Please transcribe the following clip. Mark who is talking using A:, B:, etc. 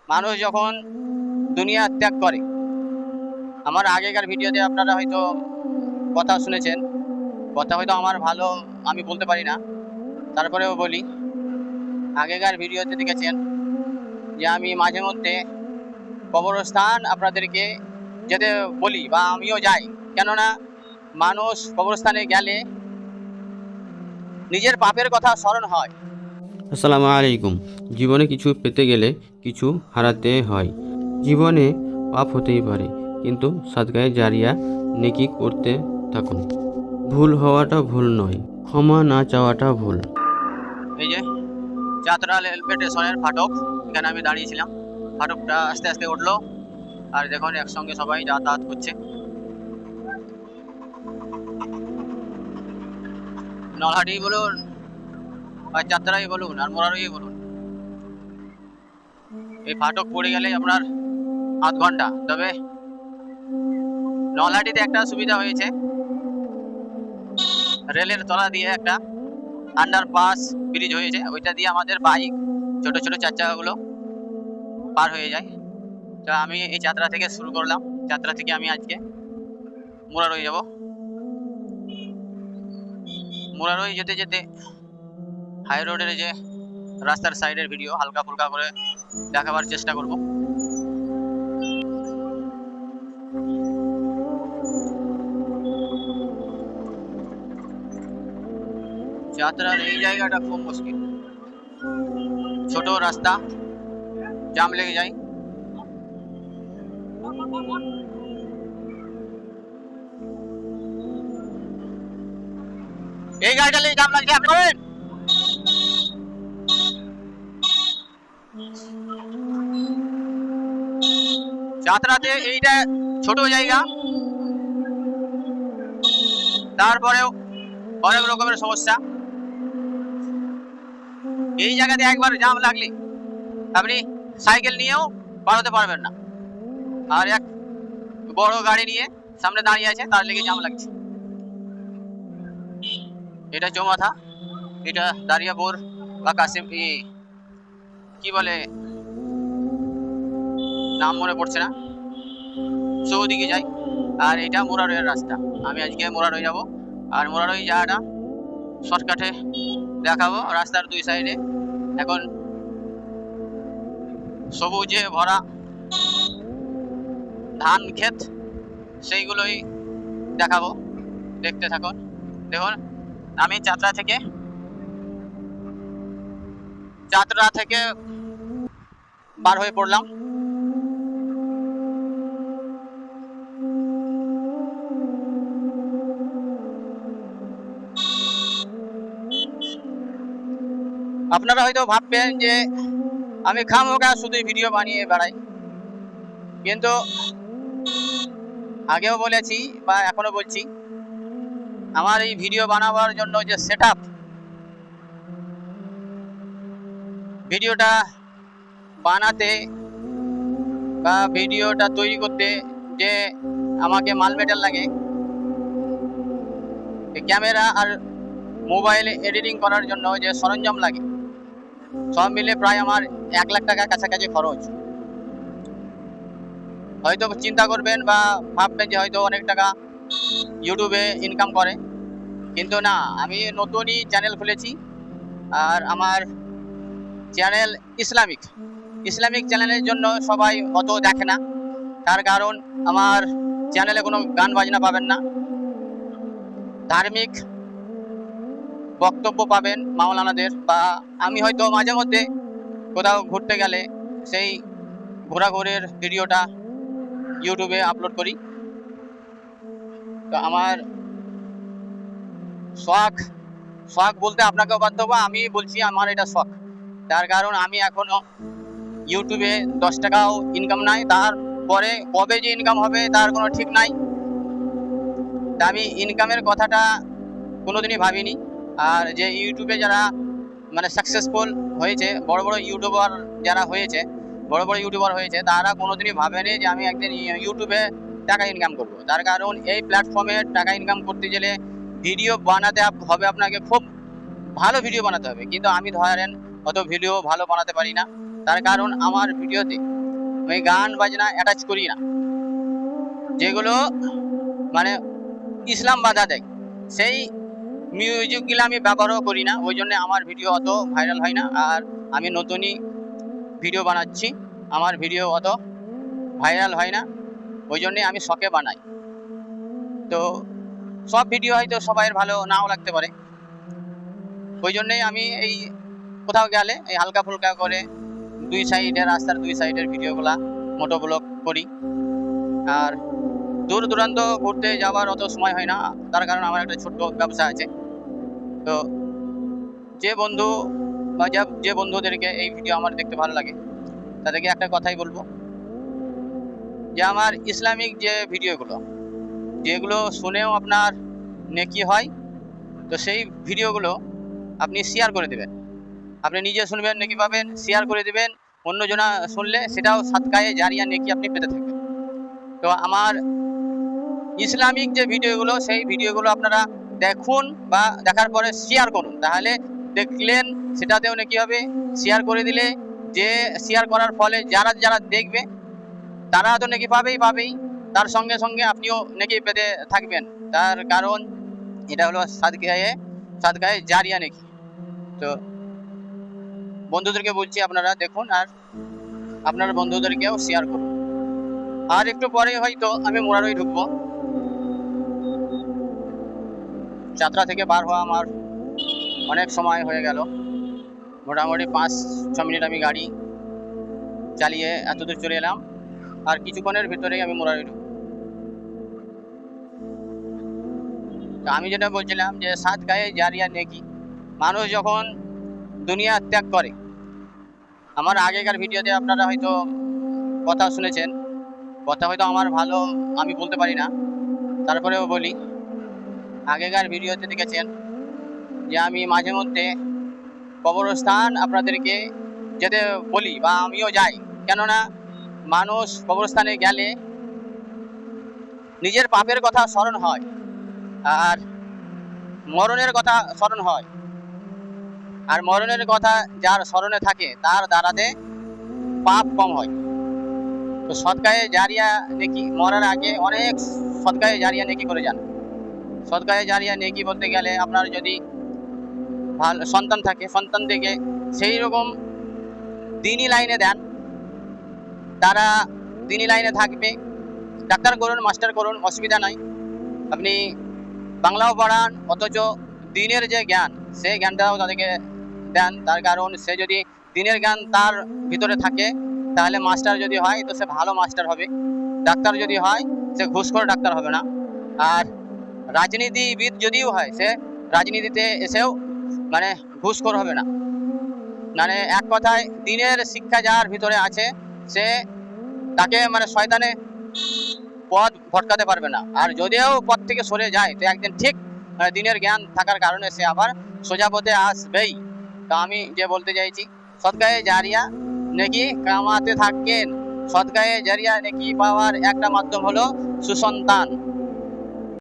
A: মানুষ যখন দুনিয়া ত্যাগ করে, আমার আগেকার ভিডিওতে আপনারা হয়তো কথা শুনেছেন, কথা হয়তো আমার ভালো আমি বলতে পারি না, তারপরেও বলি। আগেকার ভিডিওতে দেখেছেন যে আমি মাঝে মধ্যে কবরস্থান আপনাদেরকে যেতে বলি বা আমিও যাই, কেননা মানুষ কবরস্থানে গেলে নিজের পাপের কথা স্মরণ হয়।
B: আসসালামু আলাইকুম। জীবনে কিছু পেতে গেলে কিছু হারাতে হয়। জীবনে পাপ হতেই পারে, কিন্তু সাদকায়ে জারিয়া নেকি করতে থাকুন। ভুল হওয়াটা ভুল নয়, ক্ষমা না চাওয়াটা ভুল।
A: এই যে যাত্রা রেলওয়ে স্টেশনের ফাটক, এখানে আমি দাঁড়িয়েছিলাম। ফাটকটা আস্তে আস্তে উঠলো, আর দেখুন একসঙ্গে সবাই যাতায়াত করছে। নলহাটি বলুন আর যাত্রাই বলুন আর মোরারই বলুন, এই ফাটক পড়ে গেলে আপনার আধ ঘন্টা। তবে নলহাটিতে একটা সুবিধা হয়েছে, রেলের তলা দিয়ে একটা আন্ডারপাস ব্রিজ হয়েছে, ওইটা দিয়ে আমাদের বাইক, ছোট ছোট চার চাকাগুলো পার হয়ে যায়। তো আমি এই যাত্রা থেকে শুরু করলাম। যাত্রা থেকে আমি আজকে মুরারই যাব। মুরারই যেতে যেতে হাই রোডের যে রাস্তার সাইডের ভিডিও হালকা ফুলকা করে দেখাবার চেষ্টা করব। যাত্রার এই জায়গাটা খুব মুশকিল, ছোট রাস্তা, জাম লেগে যায়। এই গাড়িটা লেগে জাম লাগছে, আপনি বলেন। যাত্রাতে এইটা ছোট জায়গা, তারপরেও অনেক রকমের সমস্যা। এই জায়গাতে একবার জাম লাগলে আপনি সাইকেল নিয়েও পার হতে পারবেন না, আর এক বড় গাড়ি নিয়ে সামনে দাঁড়িয়ে আছে, তার লেগে জাম লাগছে। এটা চৌমাথা, এটা দারিয়াপুর বা কাশিম, কি বলে নাম মনে পড়ছে না, চৌদিকে যাই। আর এটা মুরারইয়ের রাস্তা। আমি আজকে মুরারই যাব, আর মুরারই যাওয়াটা শর্টকাটে দেখাবো। রাস্তার দুই সাইডে এখন সবুজে ভরা ধান ক্ষেত, সেইগুলোই দেখাবো, দেখতে থাকুন। দেখুন আমি যাত্রা থেকে বার হয়ে পড়লাম। আপনারা হয়তো ভাববেন যে আমি খামোখা শুধু ভিডিও বানিয়ে বেড়াই, কিন্তু আগেও বলেছি বা এখনো বলছি, আমার এই ভিডিও বানাবার জন্য যে সেটআপ, ভিডিওটা বানাতে বা ভিডিওটা তৈরি করতে যে আমাকে মাল মেটাল লাগে, ক্যামেরা আর মোবাইলে এডিটিং করার জন্য যে সরঞ্জাম লাগে, সব মিলে প্রায় আমার 1 লাখ টাকার কাছাকাছি খরচ। হয়তো চিন্তা করবেন বা ভাববেন যে হয়তো অনেক টাকা ইউটিউবে ইনকাম করে, কিন্তু না, আমি নতুনই চ্যানেল খুলেছি। আর আমার চ্যানেল ইসলামিক চ্যানেলের জন্য সবাই অত দেখে না, তার কারণ আমার চ্যানেলে কোনো গান বাজনা পাবেন না, ধার্মিক বক্তব্য পাবেন মাওলানাদের, বা আমি হয়তো মাঝে মধ্যে কোথাও ঘুরতে গেলে সেই ঘোরাঘুরির ভিডিওটা ইউটিউবে আপলোড করি। তো আমার শখ বলতে আপনাকেও বাধ্য হবো, আমি বলছি আমার এটা শখ। তার কারণ আমি এখনো ইউটিউবে 10 টাকাও ইনকাম নাই, তারপরে কবে যে ইনকাম হবে তার কোনো ঠিক নাই। তা আমি ইনকামের কথাটা কোনোদিনই ভাবিনি। আর যে ইউটিউবে যারা মানে সাকসেসফুল হয়েছে, বড় বড় ইউটিউবার হয়েছে, তারা কোনোদিনই ভাবেনি যে আমি একদিন ইউটিউবে টাকা ইনকাম করব। তার কারণ এই প্ল্যাটফর্মে টাকা ইনকাম করতে গেলে ভিডিও বানাতে হবে, আপনাকে খুব ভালো ভিডিও বানাতে হবে, কিন্তু আমি ধরেন অত ভিডিও ভালো বানাতে পারি না। তার কারণ আমার ভিডিওতে আমি গান বাজনা অ্যাটাচ করি না, যেগুলো মানে ইসলাম বাধা দেয় সেই মিউজিকগুলো আমি ব্যবহারও করি না। ওই জন্য আমার ভিডিও অত ভাইরাল হয় না। আর আমি নতুনই ভিডিও বানাচ্ছি, আমার ভিডিও অত ভাইরাল হয় না, ওই জন্যে আমি শখে বানাই। তো সব ভিডিও হয়তো সবাই ভালো নাও লাগতে পারে, ওই জন্যেই আমি এই কোথাও গেলে এই হালকা ফুলকা করে দুই সাইডের রাস্তার দুই সাইডের ভিডিওগুলা মোটো ব্লগ করি। আর দূর দূরান্ত ঘুরতে যাওয়ার অত সময় হয় না, তার কারণ আমার একটা ছোট্ট ব্যবসা আছে। তো যে বন্ধু বা যে বন্ধুদেরকে এই ভিডিও আমার দেখতে ভালো লাগে তাদেরকে একটা কথাই বলবো, যে আমার ইসলামিক যে ভিডিওগুলো যেগুলো শুনেও আপনার নেকি হয়, তো সেই ভিডিওগুলো আপনি শেয়ার করে দেবেন। আপনি নিজে শুনবেন নেকি পাবেন, শেয়ার করে দেবেন, অন্যজনা শুনলে সেটাও সাদকায়ে জারিয়া নেকি আপনি পেতে থাকবেন। তো আমার ইসলামিক যে ভিডিওগুলো সেই ভিডিওগুলো আপনারা দেখুন বা দেখার পরে শেয়ার করুন, তাহলে দেখলেন সেটাতেও নেকি হবে। শেয়ার করে দিলে যে শেয়ার করার ফলে যারা যারা দেখবে তারা তো নেকি পাবেই, তার সঙ্গে সঙ্গে আপনিও নেকি পেতে থাকবেন। তার কারণ এটা হলো সাদকায়ে জারিয়া নেকি। তো বন্ধুদেরকে বলছি আপনারা দেখুন আর আপনার বন্ধুদেরকেও শেয়ার করুন। আর একটু পরে হয়তো আমি মোরারই ঢুকবো। যাত্রা থেকে বার হওয়া আমার অনেক সময় হয়ে গেল, মোটামুটি 5-6 মিনিট আমি গাড়ি চালিয়ে এতদূর চলে এলাম। আর কিছুক্ষণের ভিতরেই আমি মোরারই ঢুকবো। তো আমি যেটা বলছিলাম যে সাদকায়ে জারিয়া নেকি, মানুষ যখন দুনিয়া ত্যাগ করে, আমার আগেকার ভিডিওতে আপনারা হয়তো কথা শুনেছেন, কথা হয়তো আমার ভালো আমি বলতে পারি না, তারপরেও বলি। আগেকার ভিডিওতে দেখেছেন যে আমি মাঝে মধ্যে কবরস্থান আপনাদেরকে যেতে বলি বা আমিও যাই, কেননা মানুষ কবরস্থানে গেলে নিজের পাপের কথা স্মরণ হয় আর মরণের কথা স্মরণ হয়। আর মরণের কথা যার স্মরণে থাকে তার দ্বারাতে পাপ কম হয়। তো সদকায়ে জারিয়া নেকি, মরার আগে অনেক সদকায়ে জারিয়া নেকি করে যান। সদকায়ে জারিয়া নেকি বলতে গেলে আপনার যদি ভালো সন্তান থাকে, সন্তান থেকে সেই রকম দিনই লাইনে দেন, তারা দিনই লাইনে থাকবে। ডাক্তার করুন, মাস্টার করুন, অসুবিধা নাই, আপনি বাংলাও পড়ান, অথচ দিনের যে জ্ঞান সেই জ্ঞানটাও তাদেরকে দেন। তার কারণ সে যদি দিনের জ্ঞান তার ভিতরে থাকে তাহলে মাস্টার যদি হয় তো সে ভালো মাস্টার হবে, ডাক্তার যদি হয় সে ঘুষখোর ডাক্তার হবে না। আর রাজনীতিবিদ যদিও হয় সে রাজনীতিতে এসেও মানে ঘুষখোর হবে না। মানে এক কথায় দিনের শিক্ষা যার ভিতরে আছে সে তাকে মানে শয়তানে পথ ভটকাতে পারবে না। আর যদিও পথ থেকে সরে যায় তো একদিন ঠিক দিনের জ্ঞান থাকার কারণে সে আবার সোজা পথে আসবেই। তো আমি যে বলতে চাইছি, সদকায়ে জারিয়া নেকি কামাতে থাকেন। সদকায়ে জারিয়া নেকি পাওয়ার একটা মাধ্যম হলো সুসন্তান।